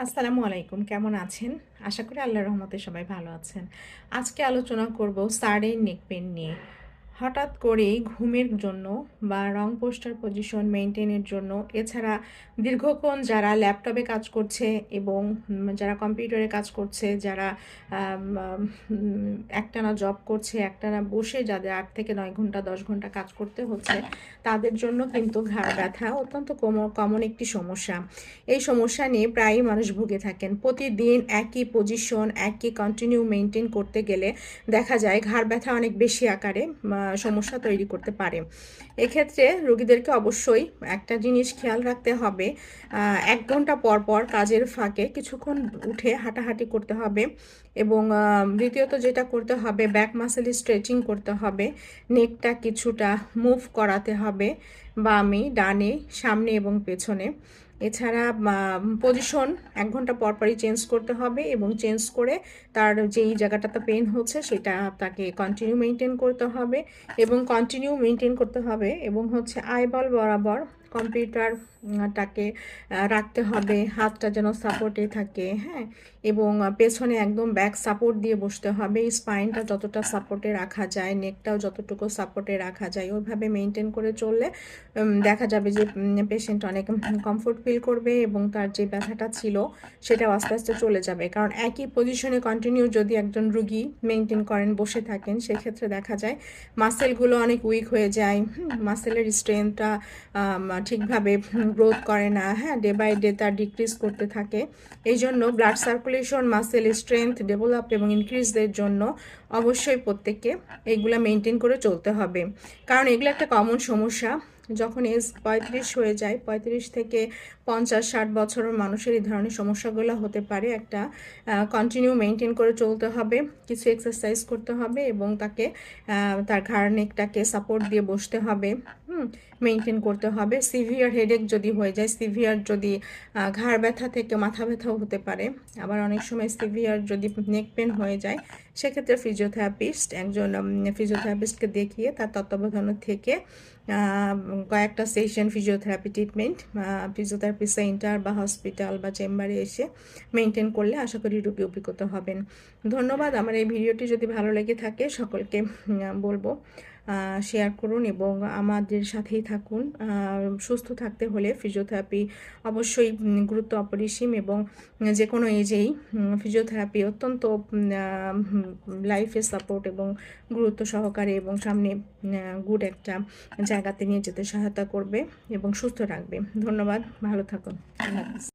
আসসালামু আলাইকুম, কেমন আছেন? আশা করি আল্লাহর রহমতে সবাই ভালো আছেন। আজকে আলোচনা করব সাডেন নেক পেইন নিয়ে। হঠাৎ করেই ঘুমের জন্য বা রং পোস্টার পজিশন মেইনটেইনের জন্য, এছাড়া দীর্ঘক্ষণ যারা ল্যাপটপে কাজ করছে এবং যারা কম্পিউটারে কাজ করছে, যারা একটানা জব করছে, একটানা বসে যাদের ৮ থেকে ৯ ঘন্টা ১০ ঘন্টা কাজ করতে হচ্ছে, তাদের জন্য কিন্তু ঘাড় ব্যথা অত্যন্ত কমন একটি সমস্যা। এই সমস্যা নিয়ে প্রায়ই মানুষ ভুগে থাকেন। প্রতিদিন একই পজিশন, একই কন্টিনিউ মেনটেন করতে গেলে দেখা যায় ঘাড় ব্যথা অনেক বেশি আকারে সমস্যা তৈরি করতে পারে। এক্ষেত্রে রোগীদেরকে অবশ্যই একটা জিনিস খেয়াল রাখতে হবে, ১ ঘন্টা পর পর কাজের ফাঁকে কিছুক্ষণ উঠে হাঁটাহাঁটি করতে হবে এবং দ্বিতীয়ত যেটা করতে হবে, ব্যাক মাসেল স্ট্রেচিং করতে হবে, নেকটা কিছুটা মুভ করাতে হবে বামে ডানে, সামনে এবং পেছনে। এছাড়া পজিশন ১ ঘন্টা পর পরই চেঞ্জ করতে হবে এবং চেঞ্জ করে তার যেই জায়গাটাতে পেইন হচ্ছে সেটা তাকে কন্টিনিউ মেনটেন করতে হবে এবং হচ্ছে আইবল বরাবর কম্পিউটারটাকে রাখতে হবে, হাতটা যেন সাপোর্টে থাকে, হ্যাঁ, এবং পেছনে একদম ব্যাক সাপোর্ট দিয়ে বসতে হবে। স্পাইনটা যতটা সাপোর্টে রাখা যায়, নেকটাও যতটুকু সাপোর্টে রাখা যায় ওইভাবে মেনটেন করে চললে দেখা যাবে যে পেশেন্ট অনেক কমফোর্ট ফিল করবে এবং তার যে ব্যথাটা ছিল সেটাও আস্তে আস্তে চলে যাবে। কারণ একই পজিশনে কন্টিনিউ যদি একজন রুগী মেনটেন করেন, বসে থাকেন, সেক্ষেত্রে দেখা যায় মাসেলগুলো অনেক উইক হয়ে যায়, মাসেলের স্ট্রেংথটা ঠিকভাবে গ্রোথ করে না, হ্যাঁ, ডে বাই ডে তার ডিক্রিজ করতে থাকে। এই জন্য blood circulation, muscle strength develop এবং ইনক্রিজের জন্য অবশ্যই প্রত্যেককে এইগুলা মেনটেন করে চলতে হবে। কারণ এগুলো একটা কমন সমস্যা। যখন এজ ৩৫ হয়ে যায়, ৩৫ থেকে ৫০-৬০ বছরের মানুষের এই ধরনের সমস্যাগুলো হতে পারে। একটা কন্টিনিউ মেনটেন করে চলতে হবে, কিছু এক্সারসাইজ করতে হবে এবং তাকে তার ঘাড় নেকটাকে সাপোর্ট দিয়ে বসতে হবে, মেনটেন করতে হবে। সিভিয়ার হেডেক যদি হয়ে যায়, সিভিয়ার যদি ঘাড় ব্যথা থেকে মাথা ব্যথাও হতে পারে, আবার অনেক সময় সিভিয়ার যদি নেক পেন হয়ে যায়, সেক্ষেত্রে একজন ফিজিওথেরাপিস্টকে দেখিয়ে তার তত্ত্বাবধানে থেকে কয়েকটা session physiotherapy treatment physiotherapy centre বা হসপিটাল বা চেম্বারে এসে মেনটেন করলে আশা করি রোগী উপকৃত হবেন। ধন্যবাদ। আমার এই ভিডিওটি যদি ভালো লেগে থাকে সকলকে বলবো শেয়ার করুন এবং আমাদের সাথেই থাকুন। সুস্থ থাকতে হলে ফিজিওথেরাপি অবশ্যই গুরুত্ব অপরিসীম এবং যে কোনো এজেই ফিজিওথেরাপি অত্যন্ত লাইফে সাপোর্ট এবং গুরুত্ব সহকারে এবং সামনে গুড একটা জায়গাতে নিয়ে যেতে সহায়তা করবে এবং সুস্থ রাখবে। ধন্যবাদ, ভালো থাকুন। আল্লাহ হাফেজ।